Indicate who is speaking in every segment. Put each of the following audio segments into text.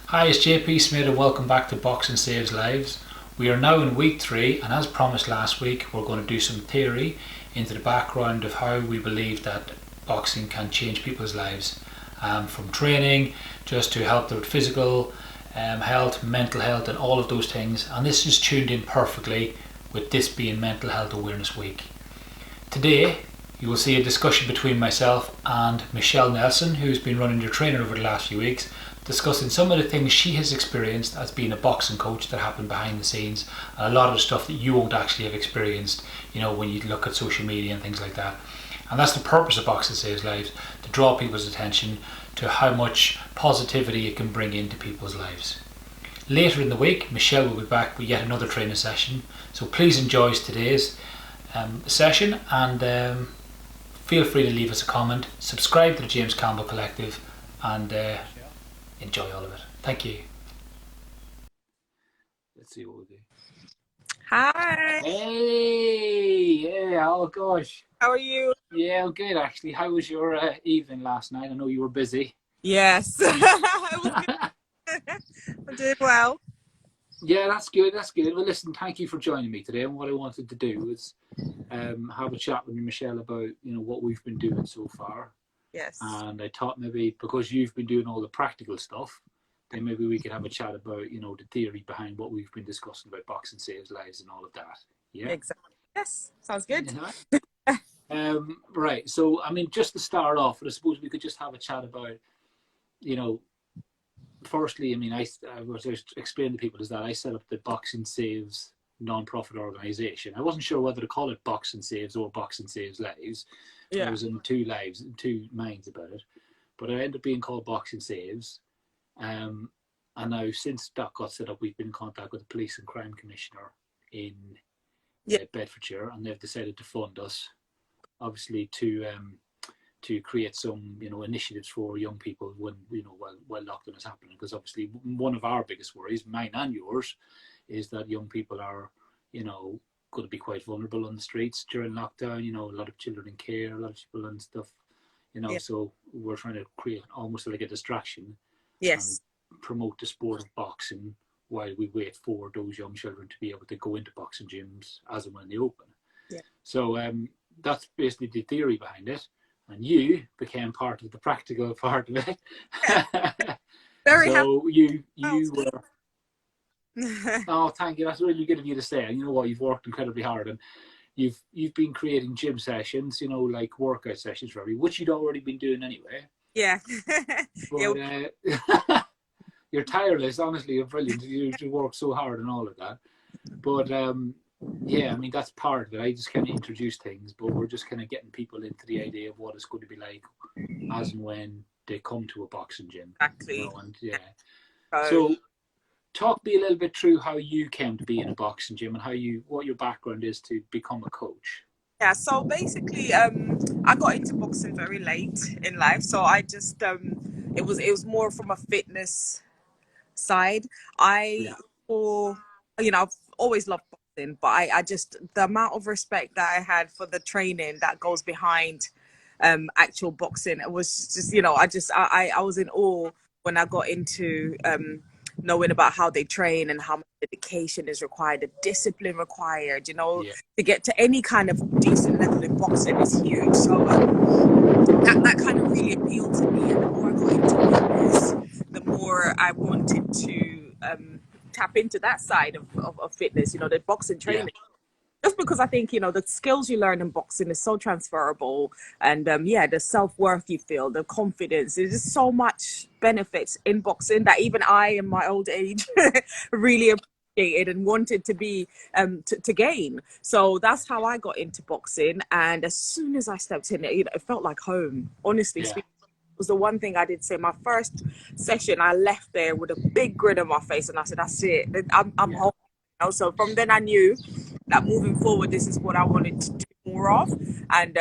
Speaker 1: Hi, it's JP Smith and welcome back to Boxing Saves Lives. We are now in week 3 and as promised last week we're going to do some theory into the background of how we believe that boxing can change people's lives, from training just to help their physical health, mental health and all of those things, and this is tuned in perfectly with this being Mental Health Awareness Week. Today you will see a discussion between myself and Michelle Nelson, who's been running your trainer over the last few weeks, discussing some of the things she has experienced as being a boxing coach that happened behind the scenes, and a lot of the stuff that you won't actually have experienced, when you look at social media and things like that. And that's the purpose of Boxing Saves Lives, to draw people's attention to how much positivity it can bring into people's lives. Later in the week, Michelle will be back with yet another training session, so please enjoy today's session and feel free to leave us a comment, subscribe to the James Campbell Collective, and enjoy all of it. Thank you. Let's see what we do.
Speaker 2: Hi.
Speaker 1: Hey, yeah, oh gosh.
Speaker 2: How are you?
Speaker 1: Yeah, I'm good actually. How was your evening last night? I know you were busy.
Speaker 2: Yes. I was good. I'm doing well.
Speaker 1: Yeah, that's good. That's good. Well, listen, thank you for joining me today. And what I wanted to do was have a chat with Michelle about what we've been doing so far.
Speaker 2: Yes.
Speaker 1: And I thought maybe because you've been doing all the practical stuff, then maybe we could have a chat about the theory behind what we've been discussing about boxing saves lives and all of that. Yeah.
Speaker 2: Exactly. Yes. Sounds good.
Speaker 1: Right. So I mean, just to start off, I suppose we could just have a chat about firstly, I mean, I was explaining to people is that I set up the Boxing Saves non-profit organization. I wasn't sure whether to call it Boxing Saves or Boxing Saves Lives.
Speaker 2: Yeah.
Speaker 1: I was in two minds about it, but it ended up being called Boxing Saves. And now since that got set up, we've been in contact with the Police and Crime Commissioner in Bedfordshire, and they've decided to fund us, obviously, to create some initiatives for young people when while lockdown is happening, because obviously one of our biggest worries, mine and yours, is that young people are going to be quite vulnerable on the streets during lockdown. A lot of children in care, a lot of people and stuff, so we're trying to create almost like a distraction.
Speaker 2: Yes.
Speaker 1: And promote the sport of boxing while we wait for those young children to be able to go into boxing gyms as and when they open. So that's basically the theory behind it. And you became part of the practical part of it.
Speaker 2: Very
Speaker 1: so you were. Oh, thank you. That's really good of you to say. And you know what? You've worked incredibly hard, and you've been creating gym sessions, like workout sessions for everybody, which you'd already been doing anyway.
Speaker 2: Yeah.
Speaker 1: But you're tireless. Honestly, you're brilliant. You work so hard and all of that. But yeah, I mean, that's part of it. I just kind of introduce things, but we're just kind of getting people into the idea of what it's going to be like as and when they come to a boxing gym.
Speaker 2: Exactly.
Speaker 1: And so talk me a little bit through how you came to be in a boxing gym and what your background is to become a coach.
Speaker 2: Yeah, so basically, I got into boxing very late in life. So I just, it was more from a fitness side. I've always loved boxing, but I just, the amount of respect that I had for the training that goes behind actual boxing, it was just, I was in awe when I got into knowing about how they train and how much dedication is required, the discipline required, to get to any kind of decent level in boxing is huge. So that kind of really appealed to me, and the more I got into fitness, the more I wanted to tap into that side of fitness, the boxing training. Just because I think, the skills you learn in boxing is so transferable, and the self-worth you feel, the confidence, there's just so much benefits in boxing that even I in my old age really appreciated and wanted to be to gain. So that's how I got into boxing, and as soon as I stepped in it felt like home, honestly speaking. Was the one thing I did say. My first session, I left there with a big grin on my face, and I said, "That's it. I'm home." So from then I knew that moving forward, this is what I wanted to do more of. And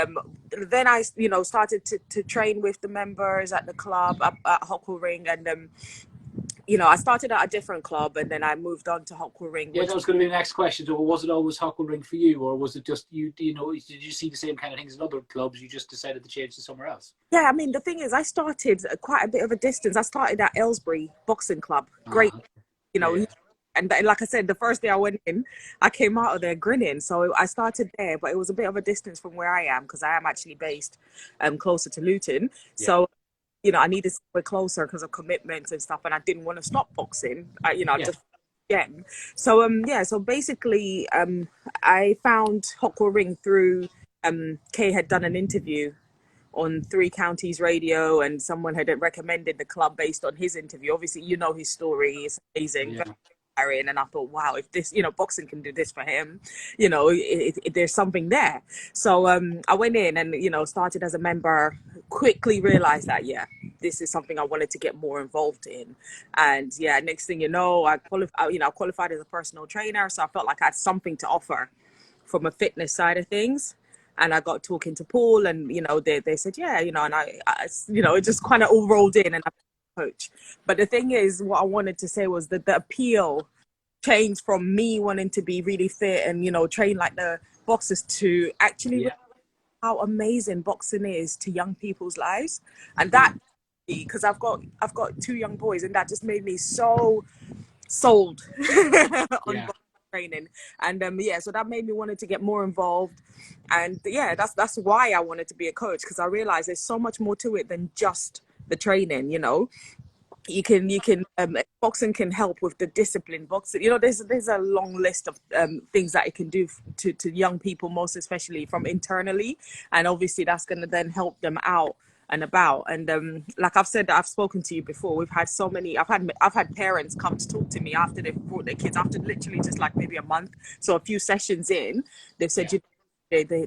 Speaker 2: then I, started to train with the members at the club at Huckle Ring, and you know, I started at a different club and then I moved on to Hockwell Ring,
Speaker 1: Yeah,
Speaker 2: which,
Speaker 1: that was going to be the next question. So, was it always Huckleberry for you, or was it just you? Do you know? Did you see the same kind of things in other clubs? You just decided to change to somewhere else.
Speaker 2: yeah, I mean, the thing is, I started quite a bit of a distance. I started at Aylesbury Boxing Club. Great, you
Speaker 1: Yeah,
Speaker 2: know,
Speaker 1: yeah,
Speaker 2: and like I said, the first day I went in, I came out of there grinning. So I started there, but it was a bit of a distance from where I am because I am actually based closer to Luton.
Speaker 1: yeah,
Speaker 2: So, you know, I needed somewhere closer because of commitments and stuff, and I didn't want to stop boxing. You know,
Speaker 1: yeah,
Speaker 2: just again. So yeah, so basically, I found Hockwell Ring through Kay had done an interview on Three Counties Radio, and someone had recommended the club based on his interview. Obviously, you know his story is amazing, very
Speaker 1: yeah,
Speaker 2: inspiring, and I thought, wow, if this, you know, boxing can do this for him, you know, there's something there. So I went in and, you know, started as a member. Quickly realized that, yeah, this is something I wanted to get more involved in. And yeah, next thing you know, I qualified as a personal trainer, so I felt like I had something to offer from a fitness side of things. And I got talking to Paul, and you know, they said, yeah, you know, and I you know, it just kind of all rolled in, and I'm a coach. But the thing is, what I wanted to say was that the appeal changed from me wanting to be really fit and, you know, train like the boxers to actually
Speaker 1: yeah,
Speaker 2: how amazing boxing is to young people's lives. And that, because I've got two young boys, and that just made me so sold on
Speaker 1: yeah.
Speaker 2: boxing training. And yeah, so that made me wanted to get more involved. And yeah, that's why I wanted to be a coach, because I realized there's so much more to it than just the training, you know. You can boxing can help with the discipline. Boxing, you know, there's a long list of things that it can do to young people, most especially from internally, and obviously that's going to then help them out and about. And like I've said, I've spoken to you before, we've had so many, I've had parents come to talk to me after they've brought their kids, after literally just like maybe a month, so a few sessions in, they've said,
Speaker 1: Yeah.
Speaker 2: you know,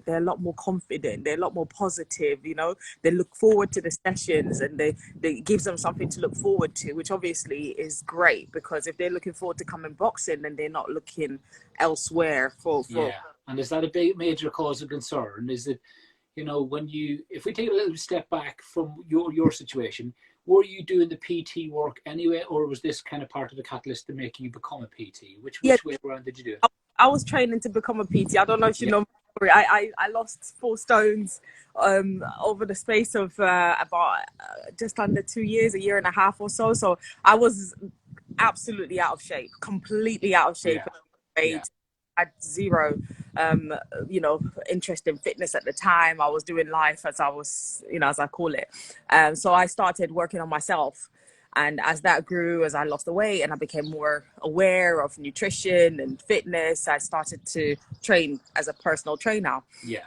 Speaker 2: they're a lot more confident, they're a lot more positive, you know, they look forward to the sessions, and they gives them something to look forward to, which obviously is great, because if they're looking forward to coming boxing, then they're not looking elsewhere for
Speaker 1: Yeah. And is that a big major cause of concern? Is it, when if we take a little step back from your situation, were you doing the PT work anyway, or was this kind of part of the catalyst to make you become a PT? Which
Speaker 2: yeah.
Speaker 1: way around did you do it?
Speaker 2: I was training to become a PT. I don't know if you
Speaker 1: Yeah.
Speaker 2: know my story. I lost 4 stones over the space of about just under 2 years, a year and a half or so. So I was absolutely out of shape, completely out of shape.
Speaker 1: Yeah. Yeah.
Speaker 2: I had zero, um, you know, interest in fitness at the time. I was doing life as I was, you know, as I call it. So I started working on myself. And as that grew, as I lost the weight and I became more aware of nutrition and fitness, I started to train as a personal trainer.
Speaker 1: Yeah.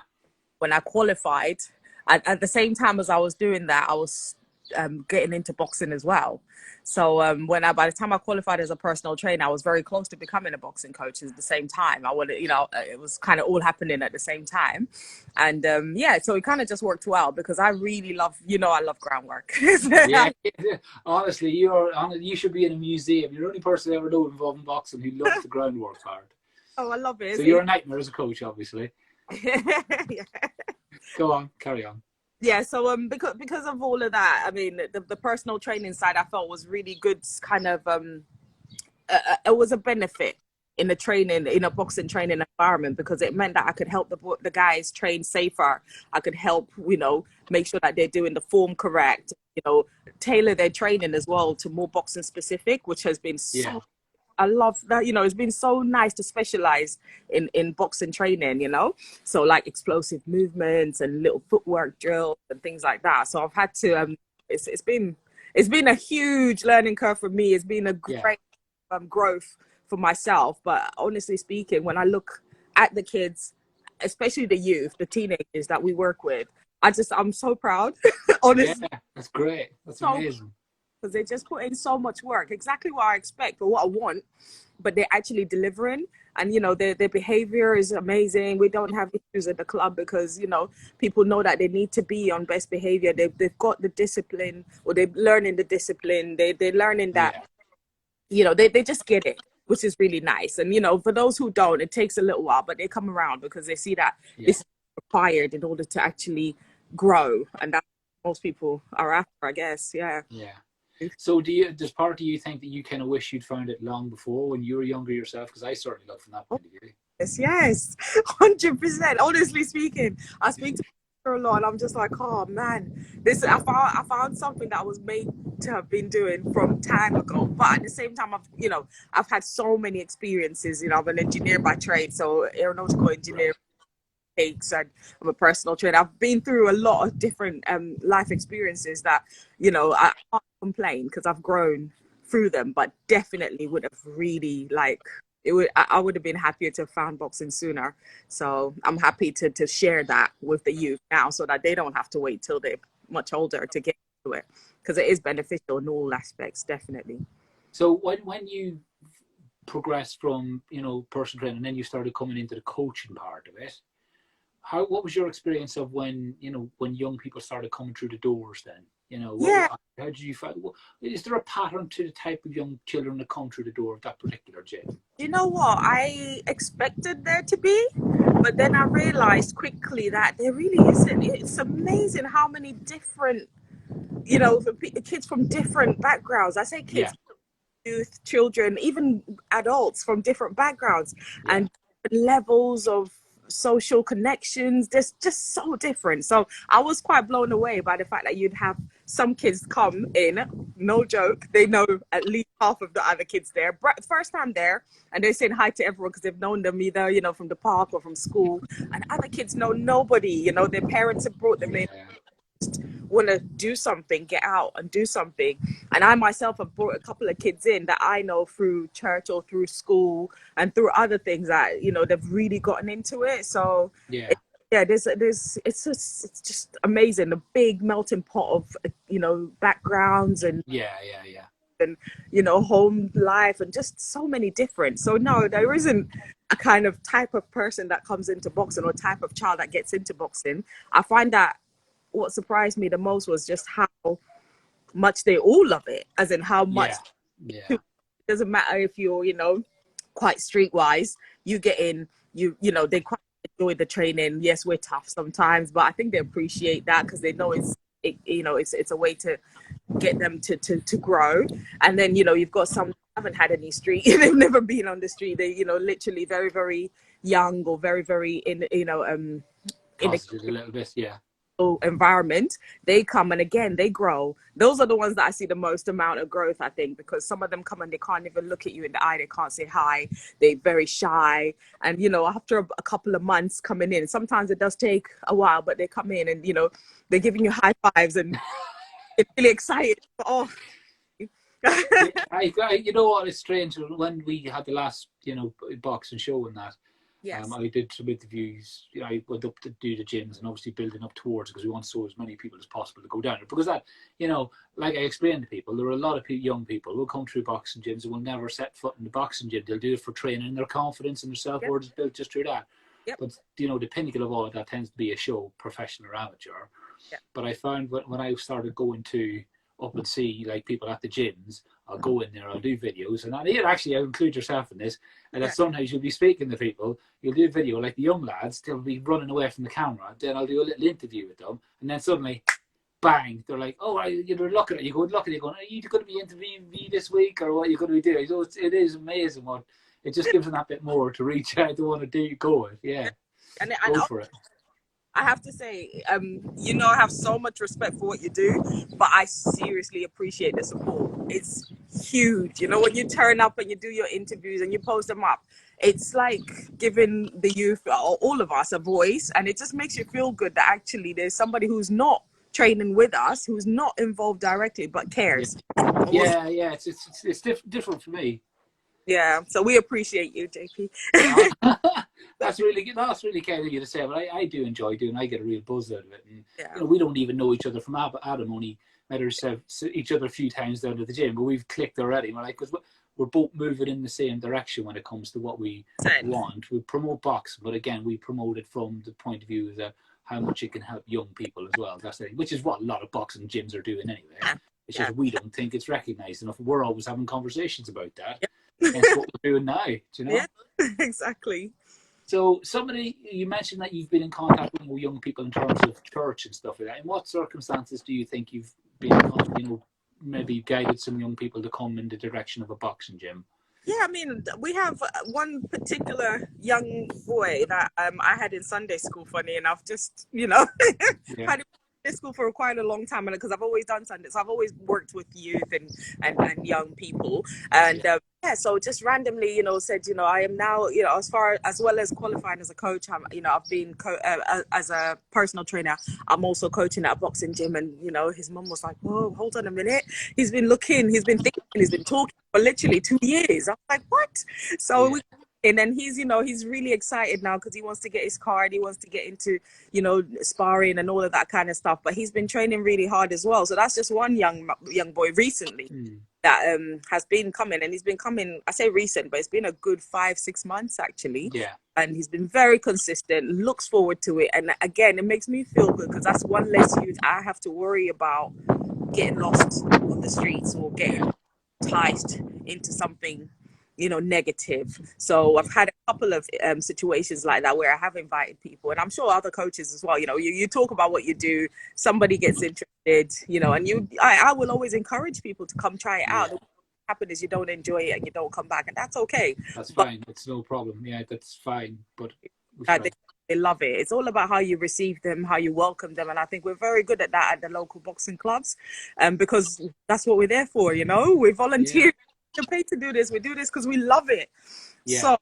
Speaker 2: When I qualified, at the same time as I was doing that, I was getting into boxing as well. So by the time I qualified as a personal trainer, I was very close to becoming a boxing coach at the same time. I wanted, you know, it was kind of all happening at the same time. And yeah, so it kind of just worked well, because I really love, you know, I love groundwork.
Speaker 1: Yeah. Honestly, you should be in a museum. You're the only person I ever know involved in boxing who loves the groundwork part.
Speaker 2: Oh, I love it.
Speaker 1: So you're a nightmare as a coach, obviously.
Speaker 2: Yeah.
Speaker 1: Go on, carry on.
Speaker 2: Yeah, so because of all of that, I mean, the personal training side I felt was really good, kind of it was a benefit in the training, in a boxing training environment, because it meant that I could help the guys train safer. I could help, you know, make sure that they're doing the form correct, you know, tailor their training as well to more boxing specific, which has been
Speaker 1: Yeah.
Speaker 2: so, I love that, you know, it's been so nice to specialize in boxing training, you know, so like explosive movements and little footwork drills and things like that. So I've had to it's been a huge learning curve for me. It's been a
Speaker 1: Yeah.
Speaker 2: great growth for myself. But honestly speaking, when I look at the kids, especially the youth, the teenagers that we work with, I'm so proud.
Speaker 1: Yeah.
Speaker 2: Honestly,
Speaker 1: That's great. That's
Speaker 2: so,
Speaker 1: amazing.
Speaker 2: because they just put in so much work, exactly what I expect or what I want, but they're actually delivering. And you know, their behavior is amazing. We don't have issues at the club because, you know, people know that they need to be on best behavior. They've got the discipline, or they're learning the discipline. They're learning that,
Speaker 1: Yeah.
Speaker 2: you know, they just get it, which is really nice. And you know, for those who don't, it takes a little while, but they come around because they see that
Speaker 1: Yeah.
Speaker 2: this is required in order to actually grow. And that's what most people are after, I guess. Yeah.
Speaker 1: Yeah. So does part of you think that you kind of wish you'd found it long before when you were younger yourself? Because I certainly look from that point of view.
Speaker 2: Yes, 100%. Honestly speaking, I speak to her a lot, and I'm just like, oh man, this I found something that I was made to have been doing from time ago. But at the same time, I've had so many experiences. You know, I'm an engineer by trade, so aeronautical engineer.
Speaker 1: Right.
Speaker 2: And I'm a personal trainer. I've been through a lot of different life experiences that, I can't complain because I've grown through them, but definitely would have really like it would I would have been happier to have found boxing sooner. So I'm happy to share that with the youth now so that they don't have to wait till they're much older to get into it, because it is beneficial in all aspects, definitely.
Speaker 1: So when you progressed from, personal training and then you started coming into the coaching part of it, what was your experience of when young people started coming through the doors then?
Speaker 2: Yeah.
Speaker 1: How did you find? Is there a pattern to the type of young children that come through the door of that particular gym?
Speaker 2: You know what? I expected there to be, but then I realized quickly that there really isn't. It's amazing how many different, kids from different backgrounds. I say
Speaker 1: Yeah,
Speaker 2: kids, youth, children, even adults from different backgrounds
Speaker 1: yeah,
Speaker 2: and levels of social connections. Just so different. So I was quite blown away by the fact that you'd have some kids come in, no joke, they know at least half of the other kids there. First time there, and they're saying hi to everyone because they've known them either, from the park or from school. And other kids know nobody, their parents have brought them in,
Speaker 1: yeah,
Speaker 2: want to do something, get out and do something. And I myself have brought a couple of kids in that I know through church or through school and through other things that, they've really gotten into it. So
Speaker 1: yeah,
Speaker 2: yeah, it's just amazing. The big melting pot of, backgrounds and,
Speaker 1: yeah, yeah, yeah.
Speaker 2: home life and just so many different. So no, there isn't a kind of type of person that comes into boxing or type of child that gets into boxing. I find that what surprised me the most was just how much they all love it, as in how much
Speaker 1: Yeah, yeah,
Speaker 2: it doesn't matter if you're, quite streetwise, you get in, they quite enjoy the training. Yes, we're tough sometimes, but I think they appreciate that because they know it's a way to get them to grow. And then, you've got some haven't had any street, they've never been on the street. They, literally very, very young or very, very in the
Speaker 1: costed a little bit. Yeah,
Speaker 2: environment, they come and again they grow. Those are the ones that I see the most amount of growth, I think, because some of them come and they can't even look at you in the eye, they can't say hi, they're very shy. And after a couple of months coming in, sometimes it does take a while, but they come in and they're giving you high fives and it's really excited. Oh.
Speaker 1: yeah. You know what? It's strange when we had the last, boxing show and that.
Speaker 2: Yes.
Speaker 1: I did some interviews. I went up to do the gyms and obviously building up towards it because we want so as many people as possible to go down it. Because that, like I explained to people, there are a lot of young people who will come through boxing gyms and will never set foot in the boxing gym. They'll do it for training. Their confidence and their self-worth is built just through that.
Speaker 2: Yep.
Speaker 1: But, the pinnacle of all of that tends to be a show, professional or amateur.
Speaker 2: Yep.
Speaker 1: But I found when I started going to up and see like people at the gyms, I'll go in there, I'll do videos, and I'll include yourself in this. And that sometimes you'll be speaking to people, you'll do a video like the young lads, they'll be running away from the camera. Then I'll do a little interview with them, and then suddenly, bang, they're like, "Oh, you're looking at you, going, are you going to be interviewing me this week, or what are you going to be doing?" So it is amazing what it just gives them that bit more to reach out to want to go with. Yeah,
Speaker 2: and
Speaker 1: go for it.
Speaker 2: I have to say, I have so much respect for what you do, but I seriously appreciate the support. It's huge. When you turn up and you do your interviews and you post them up, it's like giving the youth, or all of us, a voice. And it just makes you feel good that actually there's somebody who's not training with us, who's not involved directly, but cares.
Speaker 1: Yeah. It's different for me.
Speaker 2: Yeah, so we appreciate you, JP.
Speaker 1: That's really good. That's really kind of you to say, but I do enjoy doing. I get a real buzz out of it. And
Speaker 2: Yeah.
Speaker 1: we don't even know each other from Adam. Only met each other a few times down at the gym, but we've clicked already. We're like, because we're both moving in the same direction when it comes to what we want. We promote boxing, but again, we promote it from the point of view of how much it can help young people as well. That's the thing, which is what a lot of boxing gyms are doing anyway. It's just we don't think it's recognised enough. We're always having conversations about that. That's what we're doing now. Do you know?
Speaker 2: Yeah, exactly.
Speaker 1: So you mentioned that you've been in contact with young people in terms of church and stuff like that. In what circumstances do you think you've been, maybe guided some young people to come in the direction of a boxing gym?
Speaker 2: Yeah, I mean, we have one particular young boy that I had in Sunday school, funny enough, just,
Speaker 1: Yeah.
Speaker 2: had him in Sunday school for quite a long time. And because I've always done Sundays, so I've always worked with youth and young people. And
Speaker 1: Yeah.
Speaker 2: yeah, so just randomly, said, I am now, as well as qualifying as a coach, I've been, as a personal trainer, I'm also coaching at a boxing gym. And, his mum was like, whoa, hold on a minute. He's been thinking, he's been talking for literally 2 years. I was like, what? So
Speaker 1: Yeah.
Speaker 2: and then he's really excited now because he wants to get his card. He wants to get into, sparring and all of that kind of stuff. But he's been training really hard as well. So that's just one young boy recently that has been coming, and he's been coming. I say recent, but it's been a good 5-6 months actually.
Speaker 1: Yeah.
Speaker 2: And he's been very consistent. Looks forward to it, and again, it makes me feel good because that's one less youth I have to worry about getting lost on the streets or getting enticed into something negative. So I've had a couple of situations like that where I have invited people, and I'm sure other coaches as well. You talk about what you do, somebody gets interested, and I will always encourage people to come try it out. What happens is you don't enjoy it and you don't come back, and that's okay.
Speaker 1: That's fine. It's no problem. Yeah, that's fine. But
Speaker 2: they love it. It's all about how you receive them, how you welcome them, and I think we're very good at that at the local boxing clubs, because that's what we're there for. We volunteer, we're paid to do this. We do this because we love it.
Speaker 1: Yeah.
Speaker 2: So,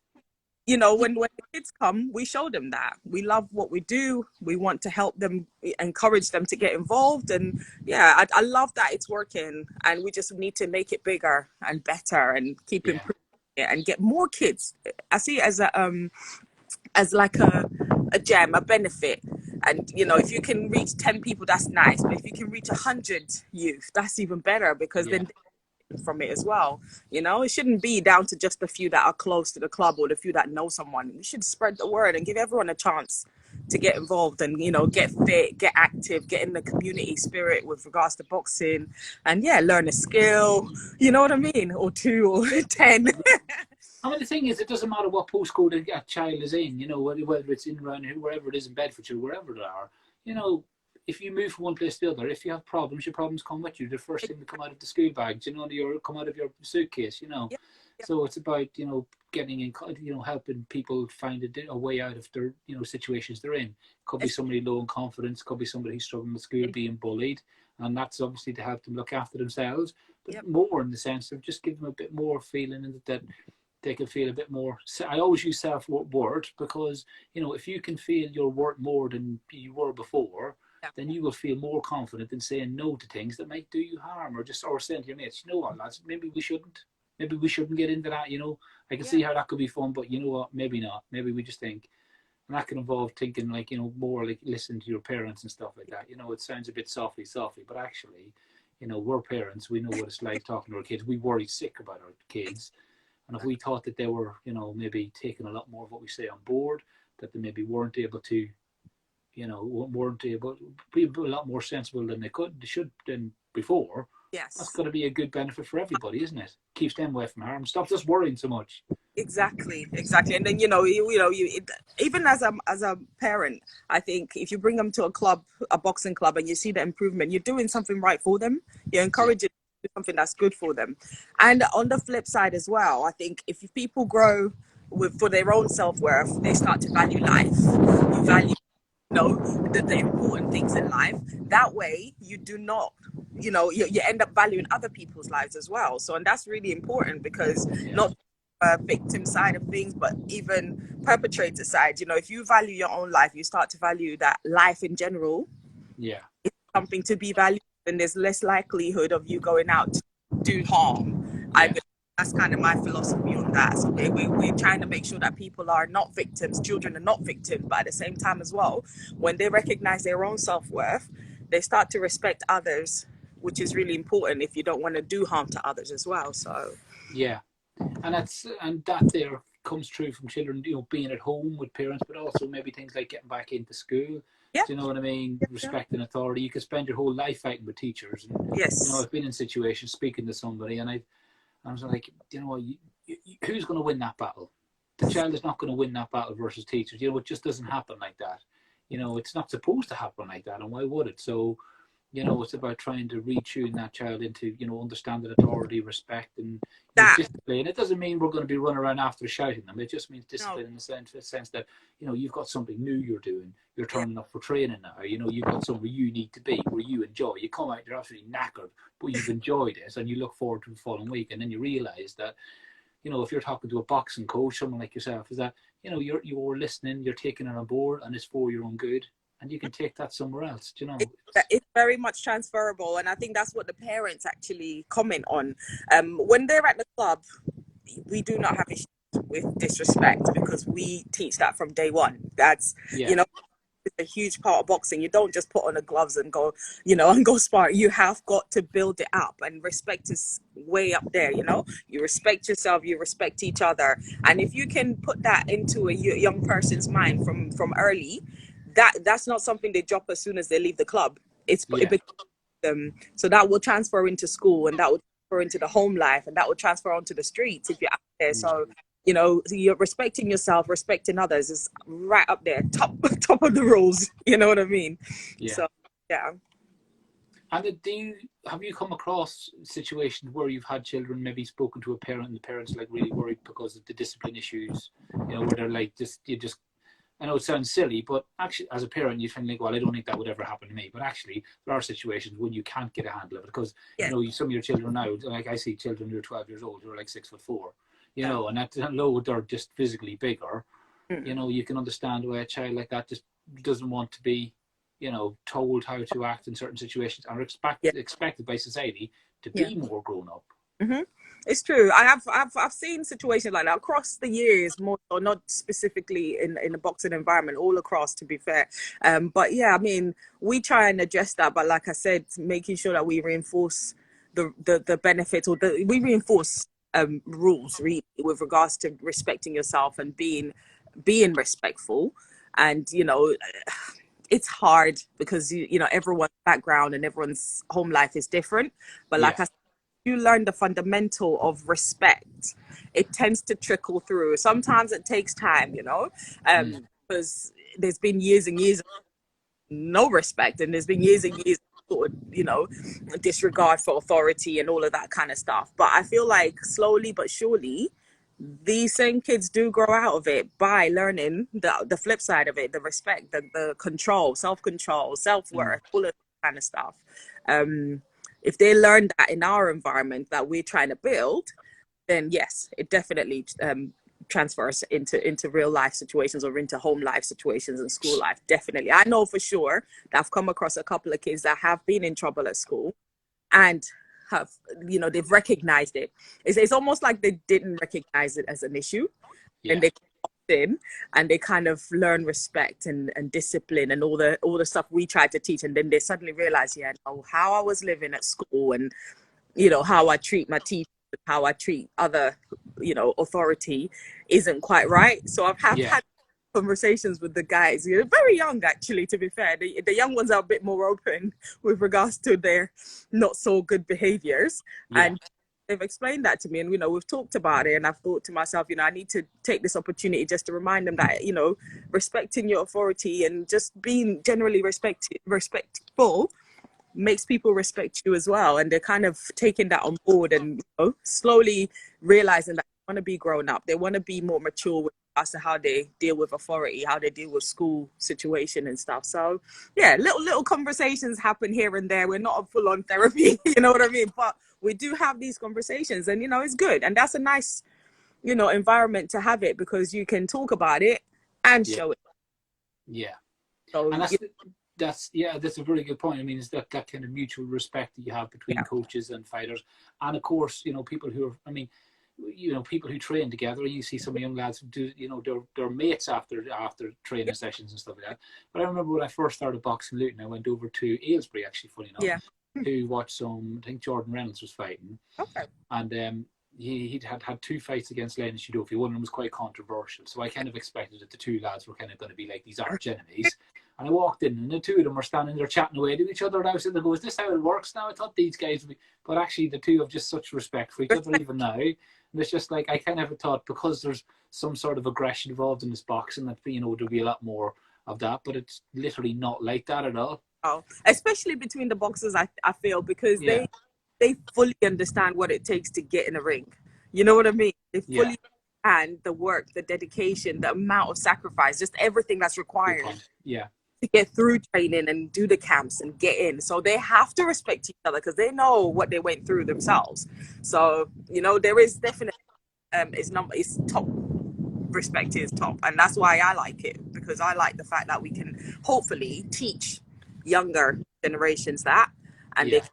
Speaker 2: when the kids come, we show them that we love what we do. We want to help them, encourage them to get involved, and I love that it's working. And we just need to make it bigger and better and keep improving it and get more kids. I see it as like a gem, a benefit. And if you can reach 10 people, that's nice. But if you can reach 100 youth, that's even better, because then from it as well. It shouldn't be down to just the few that are close to the club or the few that know someone. We should spread the word and give everyone a chance to get involved and get fit, get active, get in the community spirit with regards to boxing, and learn a skill, you know what I mean, or 2 or 10.
Speaker 1: I mean, the thing is, it doesn't matter what postcode a child is in, whether it's in around wherever it is in Bedfordshire, wherever they are, if you move from one place to the other, if you have problems, your problems come with you. The first thing to come out of the school bags, come out of your suitcase, So it's about, getting in, helping people find a way out of their, situations they're in. Could be somebody low in confidence, could be somebody who's struggling with school, being bullied. And that's obviously to help them look after themselves, but more in the sense of just give them a bit more feeling that they can feel a bit more. I always use self-worth because, if you can feel you're worth more than you were before, then you will feel more confident in saying no to things that might do you harm, or saying to your mates, you know what, lads, maybe we shouldn't get into that. I can see how that could be fun, but you know what, maybe not. Maybe we just think, and that can involve thinking like, more like listening to your parents and stuff like that. It sounds a bit softly, but actually, we're parents. We know what it's like talking to our kids. We worry sick about our kids. And if we thought that they were, maybe taking a lot more of what we say on board, that they maybe weren't able to, weren't able to be a lot more sensible than they should than before.
Speaker 2: Yes.
Speaker 1: That's got to be a good benefit for everybody, isn't it? Keeps them away from harm. Stops us worrying so much.
Speaker 2: Exactly. And then even as a parent, I think if you bring them to a boxing club, and you see the improvement, you're doing something right for them. You're encouraging something that's good for them. And on the flip side as well, I think if people grow for their own self-worth, they start to value life. You value the important things in life. That way you do not, you end up valuing other people's lives as well. So, and that's really important, because not victim side of things, but even perpetrator side, if you value your own life, you start to value that life in general is something to be valued, and there's less likelihood of you going out to do harm. That's kind of my philosophy on that. So we're trying to make sure that people are not victims, children are not victims, but at the same time as well, when they recognize their own self-worth, they start to respect others, which is really important if you don't want to do harm to others as well. So
Speaker 1: and that there comes true from children, being at home with parents, but also maybe things like getting back into school. Do you know what I mean? Respecting authority. You could spend your whole life fighting with teachers. And, I've been in situations speaking to somebody, and I was like, who's going to win that battle? The child is not going to win that battle versus teachers. It just doesn't happen like that. It's not supposed to happen like that, and why would it? So, You know, it's about trying to retune that child into, you know, understanding authority, respect, and, you know,
Speaker 2: That
Speaker 1: discipline. It doesn't mean we're going to be running around after shouting them. It just means
Speaker 2: no,
Speaker 1: discipline in the sense that, you know, you've got something new you're doing. You're
Speaker 2: yeah,
Speaker 1: turning up for training now. You know, you've got somewhere you need to be, where you enjoy. You come out, you're absolutely knackered, but you've enjoyed it, and you look forward to the following week. And then you realise that, you know, if you're talking to a boxing coach, someone like yourself, is that, you know, you're listening, you're taking it on board, and it's for your own good, and you can take that somewhere else. You know,
Speaker 2: it's very much transferable, and I think that's what the parents actually comment on. When they're at the club, we do not have issues with disrespect because we teach that from day one. That's,
Speaker 1: yeah,
Speaker 2: you know, a huge part of boxing. You don't just put on the gloves and go, you know, and go spar. You have got to build it up, and respect is way up there. You know, you respect yourself, you respect each other, and if you can put that into a young person's mind from early, that's not something they drop as soon as they leave the club. It
Speaker 1: yeah,
Speaker 2: becomes them, so that will transfer into school, and that will transfer into the home life, and that will transfer onto the streets if you're out there.
Speaker 1: mm,
Speaker 2: So, you know, you're respecting yourself, respecting others is right up there, top top of the rules. You know what I mean?
Speaker 1: yeah.
Speaker 2: So yeah.
Speaker 1: And have you come across situations where you've had children maybe spoken to a parent and the parents like really worried because of the discipline issues? You know, where they're like, just. I know it sounds silly, but actually, as a parent, you think like, well, I don't think that would ever happen to me. But actually, there are situations when you can't get a handle of it because,
Speaker 2: Yeah.
Speaker 1: you know, some of your children now, like I see children who are 12 years old who are like 6'4", you
Speaker 2: Yeah.
Speaker 1: know, and at low they're just physically bigger. You
Speaker 2: Mm.
Speaker 1: know, you can understand why a child like that just doesn't want to be, you know, told how to act in certain situations and are
Speaker 2: Yeah.
Speaker 1: expected by society to
Speaker 2: Yeah.
Speaker 1: be more grown up.
Speaker 2: Hmm. It's true. I've seen situations like that across the years, more or not specifically in the boxing environment, all across. To be fair, but yeah, I mean, we try and address that, but like I said, making sure that we reinforce the benefits, or we reinforce rules really with regards to respecting yourself and being respectful, and you know. It's hard because you know everyone's background and everyone's home life is different, but like
Speaker 1: Yeah.
Speaker 2: I said, you learn the fundamental of respect, it tends to trickle through. Sometimes it takes time, you know,
Speaker 1: Mm.
Speaker 2: because there's been years and years of no respect, and there's been years and years of sort of, you know, disregard for authority and all of that kind of stuff. But I feel like slowly but surely, these same kids do grow out of it by learning the flip side of it, the respect, the control, self-control,
Speaker 1: Mm.
Speaker 2: self-worth, all of that kind of stuff. Um, if they learn that in our environment that we're trying to build, then yes, it definitely transfers into real life situations or into home life situations and school life. Definitely, I know for sure that I've come across a couple of kids that have been in trouble at school and have, you know, they've recognized it. It's almost like they didn't recognize it as an issue, and
Speaker 1: Yeah.
Speaker 2: they in and they kind of learn respect and discipline and all the stuff we tried to teach, and then they suddenly realize, yeah, no, how I was living at school, and you know how I treat my teachers, how I treat other, you know, authority isn't quite right. So I've
Speaker 1: Yeah.
Speaker 2: had conversations with the guys, you know, very young actually, to be fair. The young ones are a bit more open with regards to their not so good behaviors,
Speaker 1: Yeah.
Speaker 2: and they've explained that to me, and you know, we've talked about it, and I've thought to myself, you know, I need to take this opportunity just to remind them that, you know, respecting your authority and just being generally respectful makes people respect you as well, and they're kind of taking that on board, and you know, slowly realizing that they want to be grown up, they want to be more mature with as to how they deal with authority, how they deal with school situation and stuff. So yeah, little conversations happen here and there. We're not a full-on therapy, you know what I mean, but we do have these conversations, and you know, it's good, and that's a nice, you know, environment to have it, because you can talk about it and
Speaker 1: Yeah.
Speaker 2: show it.
Speaker 1: Yeah.
Speaker 2: So
Speaker 1: And that's a very good point. I mean, it's that kind of mutual respect that you have between
Speaker 2: yeah,
Speaker 1: coaches and fighters, and of course, you know, people who are. I mean, you know, people who train together. You see some young lads who do, you know, they're mates after
Speaker 2: yeah,
Speaker 1: training sessions and stuff like that. But I remember when I first started boxing Luton, I went over to Aylesbury, actually, funny enough,
Speaker 2: yeah.
Speaker 1: to watch some. I think Jordan Reynolds was fighting,
Speaker 2: Okay.
Speaker 1: and he'd had two fights against Lennon Shudofi. One of them was quite controversial, so I kind of expected that the two lads were kind of going to be like these arch enemies. And I walked in, and the two of them were standing there chatting away to each other. And I was sitting there going, "Is this how it works now? I thought these guys would be," but actually the two have just such respect for each other even now. And it's just like I kind of thought, because there's some sort of aggression involved in this boxing, that, you know, there'll be a lot more of that, but it's literally not like that at all.
Speaker 2: especially between the boxers, I feel, because
Speaker 1: Yeah,
Speaker 2: they fully understand what it takes to get in a ring. You know what I mean? They
Speaker 1: yeah,
Speaker 2: fully understand the work, the dedication, the amount of sacrifice, just everything that's
Speaker 1: good
Speaker 2: required
Speaker 1: point. Yeah,
Speaker 2: to get through training and do the camps and get in. So they have to respect each other because they know what they went through themselves. So, you know, there is definitely it's top, respect is top, and that's why I like it, because I like the fact that we can hopefully teach younger generations that, and they
Speaker 1: yeah.
Speaker 2: can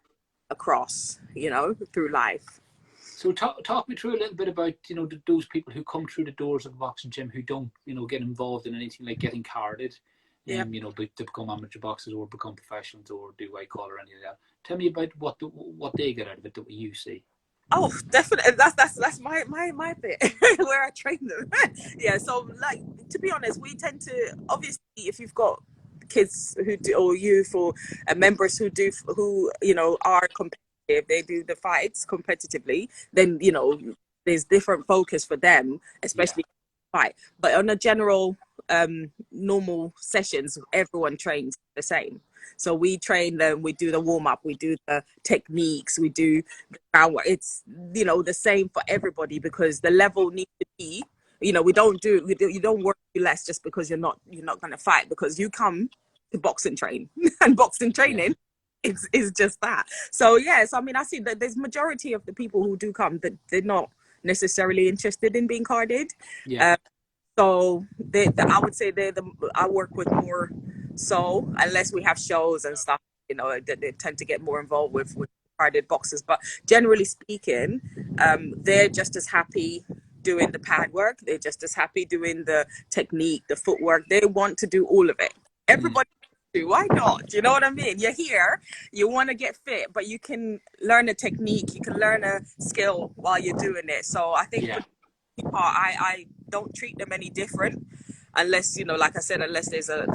Speaker 2: across, you know, through life.
Speaker 1: So talk me through a little bit about, you know, those people who come through the doors of a boxing gym who don't, you know, get involved in anything like getting carded,
Speaker 2: Yeah.
Speaker 1: you know, to become amateur boxers or become professionals or do white collar or anything like that. Tell me about what they get out of it that you see.
Speaker 2: Oh, definitely. That's my bit where I train them. Yeah. So, like, to be honest, we tend to, obviously, if you've got kids who do, or youth, or members who do, who, you know, are competitive, they do the fights competitively, then, you know, there's different focus for them,
Speaker 1: Yeah,
Speaker 2: especially fight. But on a general normal sessions, everyone trains the same. So we train them, we do the warm up, we do the techniques, we do the groundwork. It's, you know, the same for everybody, because the level needs to be, you know, you don't work less just because you're not going to fight, because you come to box and train and boxing
Speaker 1: yeah,
Speaker 2: training is just that. So yes, I mean, I see that there's majority of the people who do come that they're not necessarily interested in being carded.
Speaker 1: yeah,
Speaker 2: Uh, so I would say I work with more. So unless we have shows and stuff, you know, they tend to get more involved with carded boxes. But generally speaking, they're just as happy doing the pad work. They're just as happy doing the technique, the footwork. They want to do all of it.
Speaker 1: mm,
Speaker 2: Everybody do. Why not? You know what I mean? You're here, you want to get fit, but you can learn a technique, you can learn a skill while you're doing it. So I think for
Speaker 1: yeah,
Speaker 2: part, I don't treat them any different, unless, you know, like I said, unless there's a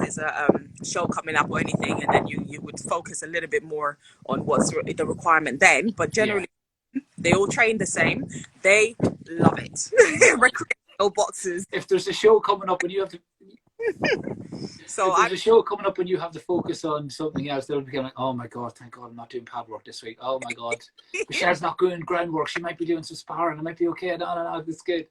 Speaker 2: show coming up or anything, and then you would focus a little bit more on what's the requirement then. But
Speaker 1: yeah.
Speaker 2: generally, they all train the same. They love it. Recreational boxers.
Speaker 1: If there's a show coming up and you have to,
Speaker 2: So
Speaker 1: if
Speaker 2: I
Speaker 1: there's a show coming up and you have to focus on something else, they'll be like, oh my god, thank God I'm not doing pad work this week. Oh my god, Michelle's not doing groundwork. She might be doing some sparring. I might be okay. No, it's good.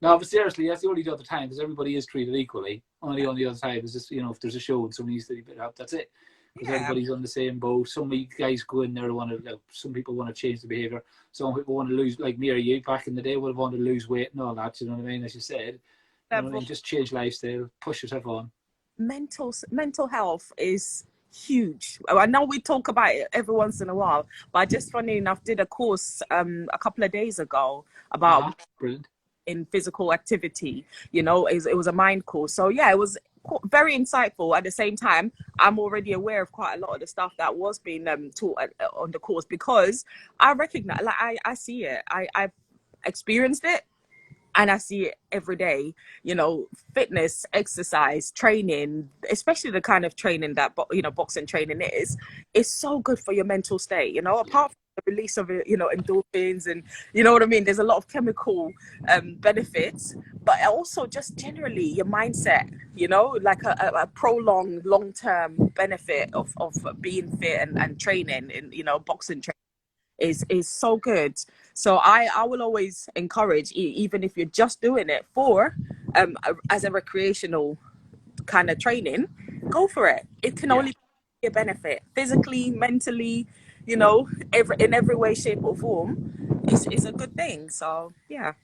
Speaker 1: No, but seriously, that's the only other time, because everybody is treated equally. Only on the other time is just, you know, if there's a show and somebody needs to be bit up, that's it. Because
Speaker 2: yeah,
Speaker 1: everybody's on the same boat. Some guys go in there want to, like, some people want to change the behaviour. Some people want to lose, like me or you back in the day would have wanted to lose weight and all that. You know what I mean? As you said, you know what I
Speaker 2: level
Speaker 1: mean? Just change lifestyle, push yourself on.
Speaker 2: mental health is huge. I know we talk about it every once in a while, but I just, funny enough, did a course a couple of days ago about
Speaker 1: Brilliant.
Speaker 2: in physical activity. You know, it was a mind course. So yeah, it was very insightful. At the same time, I'm already aware of quite a lot of the stuff that was being taught on the course, because I recognize, like, I see it. I've experienced it, and I see it every day. You know, fitness, exercise, training, especially the kind of training that, you know, boxing training is so good for your mental state. You know,
Speaker 1: Yeah.
Speaker 2: apart from the release of, you know, endorphins, and you know what I mean. There's a lot of chemical benefits, but also just generally your mindset. You know, like a prolonged, long term benefit of being fit and training, in, you know, boxing training is so good. So I will always encourage, even if you're just doing it for as a recreational kind of training, go for it. It can
Speaker 1: Yeah.
Speaker 2: only be a benefit physically, mentally, you know, in every way, shape or form. It's a good thing. So yeah.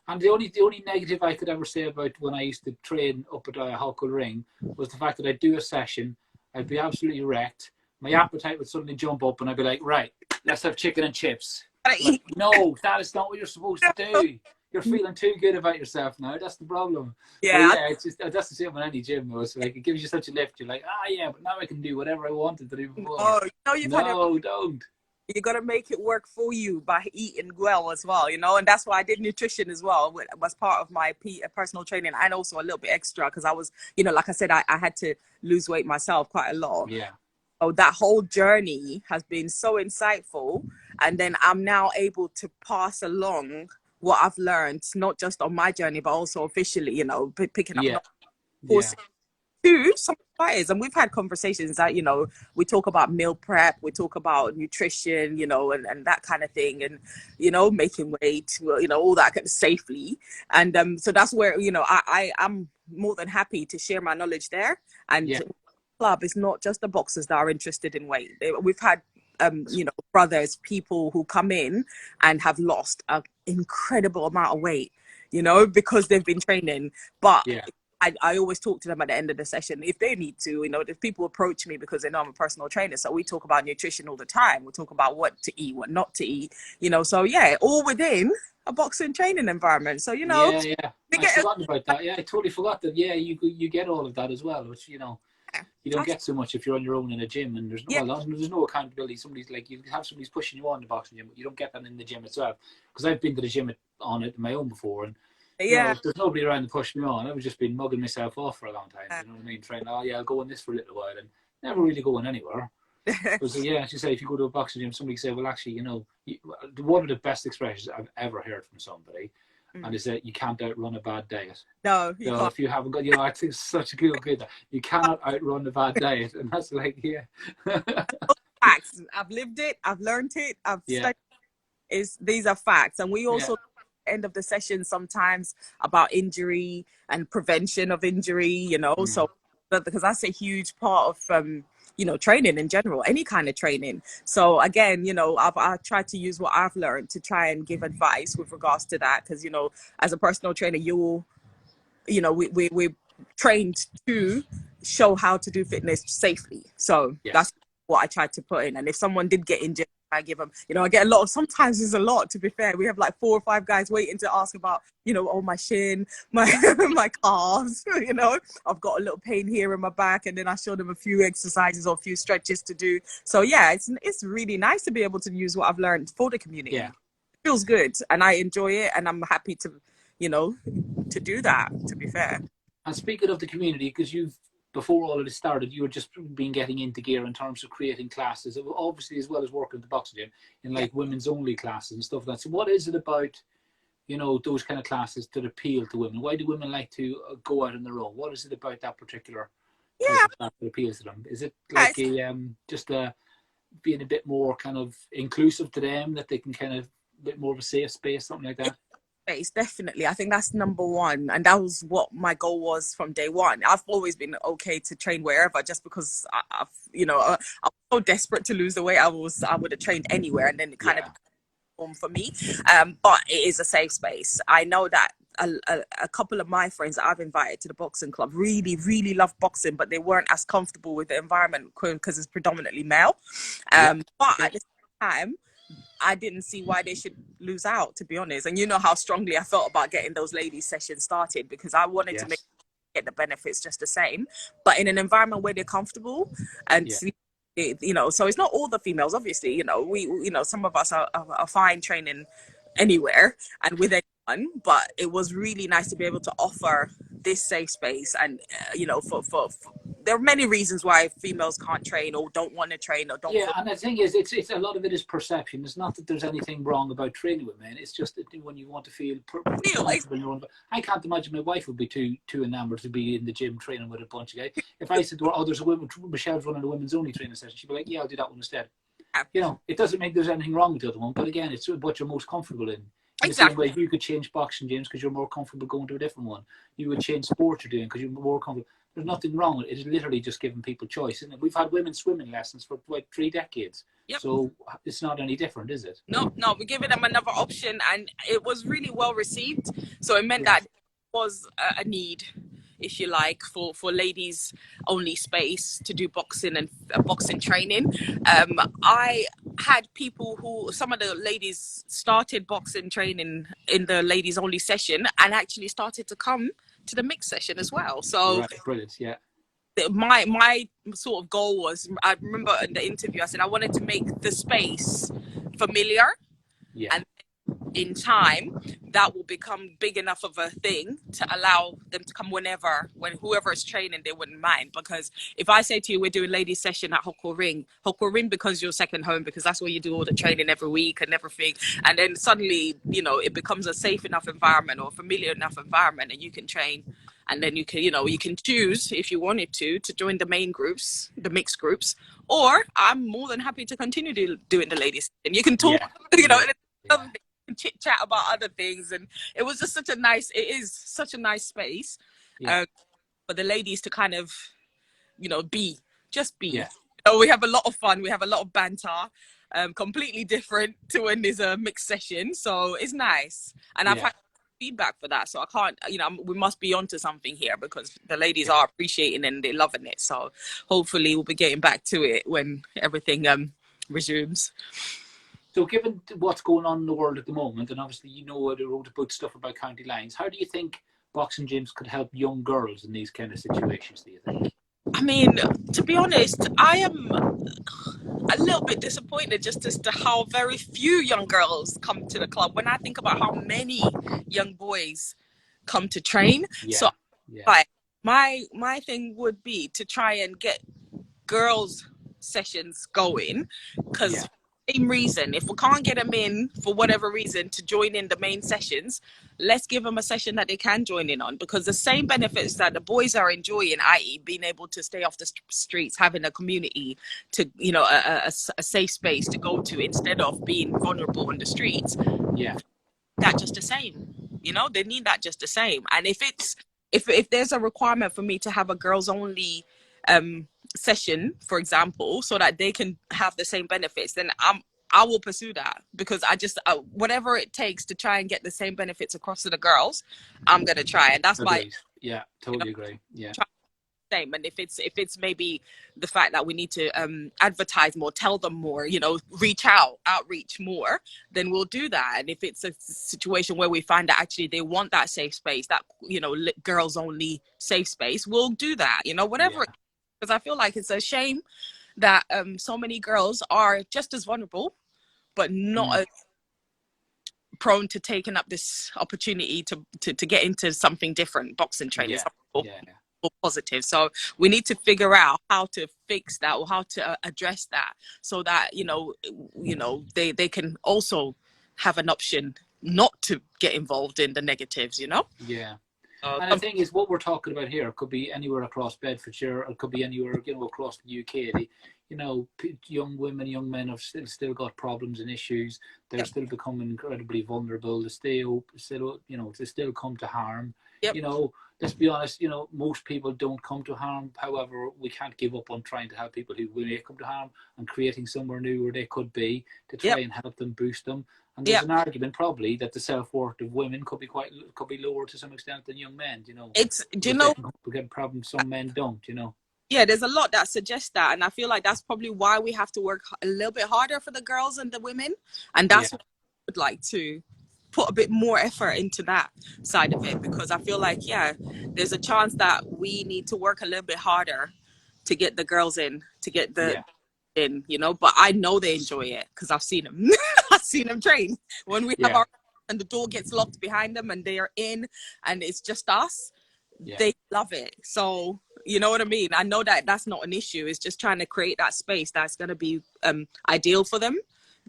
Speaker 1: And the only negative I could ever say about when I used to train up at a Huckle Ring was the fact that I'd do a session, I'd be absolutely wrecked, my appetite would suddenly jump up, and I'd be like, right, let's have chicken and chips. Like, no, that is not what you're supposed to do. You're feeling too good about yourself now. That's the problem. But
Speaker 2: Yeah.
Speaker 1: yeah, it's just that's the same with any gym though. So like, it gives you such a lift. You're like, yeah, but now I can do whatever I wanted to do before.
Speaker 2: Oh, you know, you've had a
Speaker 1: No, don't.
Speaker 2: you got to make it work for you by eating well as well, you know. And that's why I did nutrition as well. It was part of my personal training, and also a little bit extra, because I was, you know, like I said, I had to lose weight myself quite a lot.
Speaker 1: Yeah,
Speaker 2: So that whole journey has been so insightful, and then I'm now able to pass along what I've learned, not just on my journey but also officially, you know, picking up
Speaker 1: yeah, yeah,
Speaker 2: courses too. fires. And we've had conversations that, we talk about meal prep, we talk about nutrition, and that kind of thing, and, making weight, all that kind of safely. And so that's where, I'm more than happy to share my knowledge there. And
Speaker 1: Yeah,
Speaker 2: club is not just the boxers that are interested in weight. We've had brothers, people who come in and have lost an incredible amount of weight, because they've been training. But
Speaker 1: yeah,
Speaker 2: I always talk to them at the end of the session if they need to. If people approach me because they know I'm a personal trainer, so we talk about nutrition all the time. We talk about what to eat, what not to eat. So yeah, all within a boxing training environment. So
Speaker 1: yeah, yeah.
Speaker 2: we
Speaker 1: I'd
Speaker 2: get
Speaker 1: forgotten about that. Yeah, I totally forgot that. Yeah, you get all of that as well, which you don't get so much if you're on your own in a gym, and
Speaker 2: yeah,
Speaker 1: there's no accountability. Somebody's like, you have somebody's pushing you on the boxing gym, but you don't get that in the gym itself. Because I've been to the gym on it my own before, and
Speaker 2: yeah.
Speaker 1: there's nobody around to push me on. I was just been mugging myself off for a long time. You know what I mean? Trying, oh yeah, I'll go on this for a little while, and never really going anywhere. But so, yeah, as you say, if you go to a boxing gym, somebody say, well, actually, one of the best expressions I've ever heard from somebody, and is that you can't outrun a bad diet.
Speaker 2: No, you can't.
Speaker 1: If you haven't got, I think it's such a good. You cannot outrun a bad diet, and that's like, yeah,
Speaker 2: Facts. I've lived it. I've learned it. I've
Speaker 1: yeah,
Speaker 2: studied. These are facts, and we
Speaker 1: yeah,
Speaker 2: also end of the session sometimes about injury and prevention of injury. So because that's a huge part of training in general, any kind of training. So again, I try to use what I've learned to try and give advice with regards to that, because as a personal trainer, we trained to show how to do fitness safely. So
Speaker 1: yes,
Speaker 2: that's what I tried to put in. And if someone did get injured, I give them, I get a lot of, sometimes there's a lot, to be fair. We have like 4 or 5 guys waiting to ask about, my shin, my my calves, I've got a little pain here in my back, and then I show them a few exercises or a few stretches to do. So yeah, it's really nice to be able to use what I've learned for the community.
Speaker 1: yeah.
Speaker 2: It feels good, and I enjoy it, and I'm happy to, to do that, to be fair.
Speaker 1: And speaking of the community, because before all of this started, you were just been getting into gear in terms of creating classes, obviously, as well as working at the boxing gym in like women's only classes and stuff like that. So what is it about, those kind of classes that appeal to women? Why do women like to go out on their own? What is it about that particular type
Speaker 2: Yeah,
Speaker 1: of class that appeals to them? Is it like just being a bit more kind of inclusive to them, that they can kind of a bit more of a safe space, something like that?
Speaker 2: space, definitely. I think that's number one, and that was what my goal was from day one. I've always been okay to train wherever, just because I was so desperate to lose the weight. I would have trained anywhere, and then it kind of became for me. But it is a safe space. I know that a couple of my friends that I've invited to the boxing club really, really love boxing, but they weren't as comfortable with the environment because it's predominantly male. But at the same time, I didn't see why they should lose out, to be honest. And you know how strongly I felt about getting those ladies sessions started, because I wanted to get the benefits just the same, but in an environment where they're comfortable and so it's not all the females, obviously. We some of us are fine training anywhere and with anyone, but it was really nice to be able to offer this safe space. And for there are many reasons why females can't train or don't want to train or don't
Speaker 1: Yeah, and the thing is, it's a lot of it is perception. It's not that there's anything wrong about training with men. It's just that when you want to feel comfortable in your own. I can't imagine my wife would be too enamored to be in the gym training with a bunch of guys. If I said to her, "Oh, there's a woman, Michelle's running a women's only training session," she'd be like, "Yeah, I'll do that one instead." It doesn't make there's anything wrong with the other one, but again, it's what you're most comfortable in. In the same way, you could change boxing gyms because you're more comfortable going to a different one. You would change sport you're doing because you're more comfortable. There's nothing wrong with it. It's literally just giving people choice, isn't it? We've had women's swimming lessons for like 3 decades. So it's not any different, is it?
Speaker 2: No, we're giving them another option, and it was really well received. So it meant that there was a need, if you like, for ladies only space to do boxing and boxing training. I had people some of the ladies started boxing training in the ladies only session and actually started to come to the mixed session as well. So
Speaker 1: brilliant,
Speaker 2: my sort of goal was, I remember in the interview I said I wanted to make the space familiar, and in time that will become big enough of a thing to allow them to come when whoever is training, they wouldn't mind. Because if I say to you, we're doing ladies session at Hoko Ring becomes your second home, because that's where you do all the training every week and everything, and then suddenly it becomes a safe enough environment or familiar enough environment, and you can train and then you can, you know, you can choose if you wanted to join the main groups, the mixed groups, or I'm more than happy to continue doing the ladies. And you can talk,
Speaker 1: Yeah.
Speaker 2: you know,
Speaker 1: Yeah. Yeah.
Speaker 2: and chit chat about other things. And it was just such a nice, it is such a nice space
Speaker 1: Yeah.
Speaker 2: for the ladies to kind of, you know, just be.
Speaker 1: Yeah.
Speaker 2: You know, we have a lot of fun. We have a lot of banter. Completely different to when there's a mixed session. So it's nice. And I've
Speaker 1: Yeah.
Speaker 2: had feedback for that. So I can't, you know, we must be onto something here because the ladies
Speaker 1: Yeah.
Speaker 2: are appreciating and they're loving it. So hopefully we'll be getting back to it when everything resumes.
Speaker 1: So given what's going on in the world at the moment, and obviously you know they wrote about stuff about county lines, how do you think boxing gyms could help young girls in these kind of situations, do you think?
Speaker 2: I mean, to be honest, I am a little bit disappointed just as to how very few young girls come to the club when I think about how many young boys come to train. So
Speaker 1: Yeah. Yeah.
Speaker 2: like my thing would be to try and get girls sessions going, because
Speaker 1: Yeah.
Speaker 2: same reason, if we can't get them in for whatever reason to join in the main sessions, let's give them a session that they can join in on, because the same benefits that the boys are enjoying, i.e. being able to stay off the streets, having a community to, you know, a safe space to go to instead of being vulnerable on the streets,
Speaker 1: Yeah.
Speaker 2: that just the same, you know, they need that just the same. And if there's a requirement for me to have a girls only session, for example, so that they can have the same benefits, then I will pursue that, because I just whatever it takes to try and get the same benefits across to the girls, I'm gonna try. And that's my,
Speaker 1: Agreed. Yeah,
Speaker 2: you know,
Speaker 1: totally agree. Yeah.
Speaker 2: same. And if it's maybe the fact that we need to advertise more, tell them more, you know, outreach more, then we'll do that. And if it's a situation where we find that actually they want that safe space, that, you know, girls only safe space, we'll do that, you know, whatever.
Speaker 1: Yeah.
Speaker 2: Because I feel like it's a shame that so many girls are just as vulnerable but not as prone to taking up this opportunity to get into something different, boxing training,
Speaker 1: Yeah.
Speaker 2: something
Speaker 1: Yeah.
Speaker 2: more positive. So we need to figure out how to fix that, or how to address that, so that, you know, they can also have an option not to get involved in the negatives, you know.
Speaker 1: Yeah. And the thing is, what we're talking about here could be anywhere across Bedfordshire, or it could be anywhere, you know, across the UK. You know, young women, young men have still got problems and issues. They're still becoming incredibly vulnerable. They still, you know, they still come to harm.
Speaker 2: Yep.
Speaker 1: You know, let's be honest. You know, most people don't come to harm. However, we can't give up on trying to help people who will come to harm, and creating somewhere new where they could be, to try and help them, boost them. And there's an argument probably that the self-worth of women could be lower to some extent than young men, you know.
Speaker 2: Do you know,
Speaker 1: we get problems some men don't, you know.
Speaker 2: yeah, there's a lot that suggests that, and I feel like that's probably why we have to work a little bit harder for the girls and the women, and that's what I would like to put a bit more effort into, that side of it, because I feel like, yeah, there's a chance that we need to work a little bit harder to get the girls in, to get the in, you know. But I know they enjoy it because I've seen them. I've seen them train when we have our, and the door gets locked behind them and they are in and it's just us. They love it. So you know what I mean? I know that that's not an issue. It's just trying to create that space that's going to be ideal for them.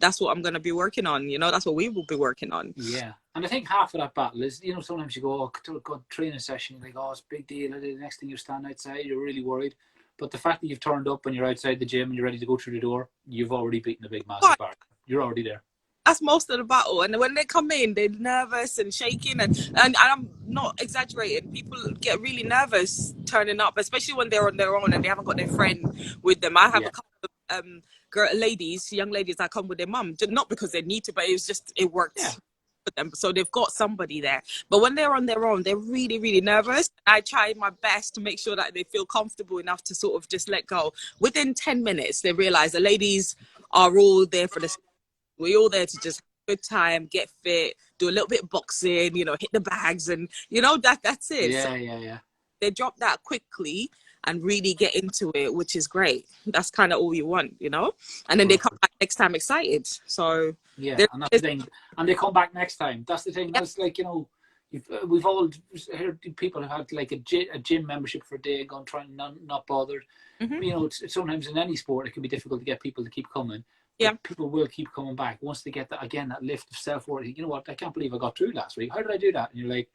Speaker 2: That's what I'm going to be working on, you know. That's what we will be working on.
Speaker 1: Yeah. And I think half of that battle is, you know, sometimes you go, to a good training session, you think, oh, it's a big deal, and the next thing you stand outside, you're really worried. But the fact that you've turned up and you're outside the gym and you're ready to go through the door, you've already beaten a big massive barrier. You're already there.
Speaker 2: That's most of the battle. And when they come in, they're nervous and shaking, and I'm not exaggerating. People get really nervous turning up, especially when they're on their own and they haven't got their friend with them. I have a couple of young ladies that come with their mum, not because they need to, but it works for them. So they've got somebody there. But when they're on their own, they're really, really nervous. I try my best to make sure that they feel comfortable enough to sort of just let go. Within 10 minutes, they realize the ladies are all there for the, we're all there to just have a good time, get fit, do a little bit of boxing, you know, hit the bags, and you know, that's it.
Speaker 1: Yeah.
Speaker 2: They drop that quickly and really get into it, which is great. That's kind of all you want, you know. And then they come back next time excited. So
Speaker 1: and that's the thing. And they come back next time. That's the thing. That's like, you know, we've all heard people have had like a gym membership for a day and gone trying not bothered. You know, sometimes in any sport it can be difficult to get people to keep coming. But people will keep coming back once they get that lift of self-worth. You know what? I can't believe I got through last week. How did I do that? And you're like,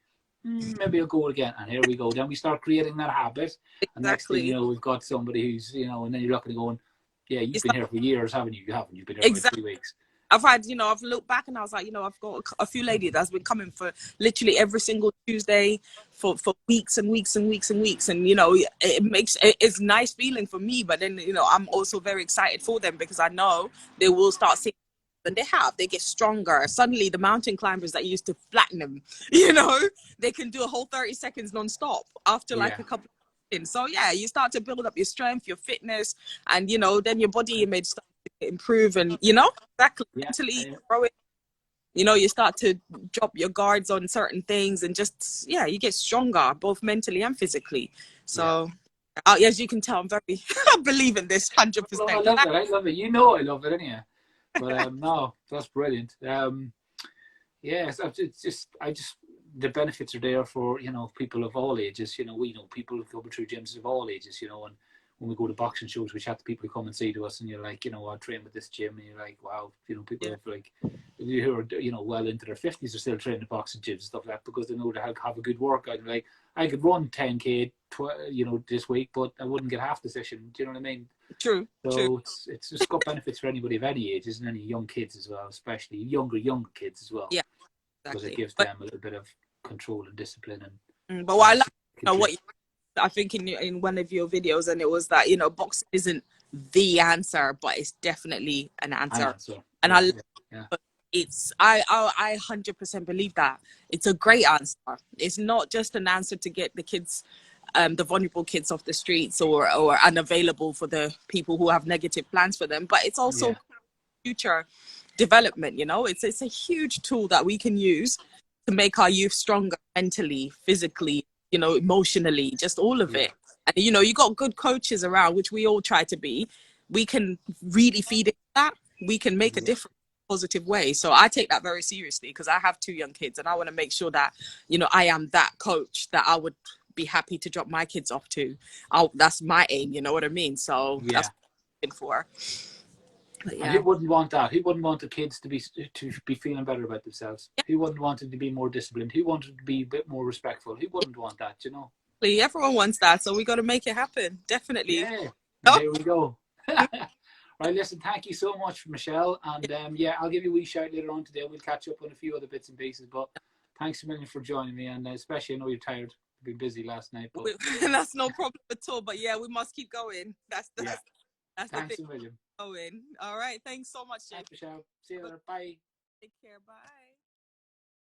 Speaker 1: maybe I'll go again. And here we go. Then we start creating that habit. And next thing you
Speaker 2: Exactly.
Speaker 1: know, we've got somebody who's, and then you're looking and going, yeah,
Speaker 2: You
Speaker 1: you've been
Speaker 2: start,
Speaker 1: here for years, haven't you? You haven't. You've been here for about
Speaker 2: exactly.
Speaker 1: 3 weeks.
Speaker 2: I've had, I've looked back and I was like, I've got a few ladies that's been coming for literally every single Tuesday for weeks and weeks and weeks and weeks. And, it's nice feeling for me. But then, I'm also very excited for them because I know they will start seeing, and they get stronger. Suddenly the mountain climbers that used to flatten them, they can do a whole 30 seconds nonstop after like
Speaker 1: Yeah.
Speaker 2: a couple of seconds. So yeah, you start to build up your strength, your fitness, and, then your body image starts to improve and, exactly
Speaker 1: Yeah.
Speaker 2: mentally growing. You start to drop your guards on certain things and just, you get stronger both mentally and physically. So as you can tell, I'm very I believe in this 100%.
Speaker 1: Well, I love it. I love it. You know I love it, anyhow. But no, that's brilliant. Yeah, it's just the benefits are there for people of all ages. We know people who go through gyms of all ages. And when we go to boxing shows, we chat to people who come and say to us, and you're like, I train with this gym, and you're like, wow, people have like who are well into their 50s are still training at boxing gyms and stuff like that because they know they have a good workout. And like I could run 10K, this week, but I wouldn't get half the session. Do you know what I mean?
Speaker 2: True.
Speaker 1: So it's just got benefits for anybody of any age, and any young kids as well, especially younger kids as well.
Speaker 2: Yeah,
Speaker 1: Because
Speaker 2: exactly.
Speaker 1: it gives them a little bit of control and discipline. And
Speaker 2: but what I like, what I think in one of your videos, and it was that boxing isn't the answer, but it's definitely an answer. And I 100% believe that it's a great answer. It's not just an answer to get the kids, the vulnerable kids off the streets or unavailable for the people who have negative plans for them, but it's also future development. It's a huge tool that we can use to make our youth stronger mentally, physically, emotionally, just all of it. And you got good coaches around, which we all try to be. We can really feed into that. We can make a difference in a positive way. So I take that very seriously because I have 2 young kids and I want to make sure that I am that coach that I would be happy to drop my kids off to. That's my aim, you know what I mean? So that's what I'm looking for. But,
Speaker 1: and who wouldn't want that? Who wouldn't want the kids to be feeling better about themselves? Who wouldn't want them to be more disciplined? Who wanted to be a bit more respectful? Who wouldn't want that?
Speaker 2: Everyone wants that, so we got to make it happen. Definitely.
Speaker 1: Yeah. There we go. Right, listen, thank you so much, Michelle. And I'll give you a wee shout later on today. We'll catch up on a few other bits and pieces. But thanks a million for joining me, and especially I know you're tired. You've been busy last night. But
Speaker 2: that's no problem at all. But we must keep going. That's
Speaker 1: thanks
Speaker 2: the thing.
Speaker 1: a million.
Speaker 2: Going. All right. Thanks so much, Jake.
Speaker 1: Thanks, Michelle. See you later. Bye.
Speaker 2: Take care. Bye.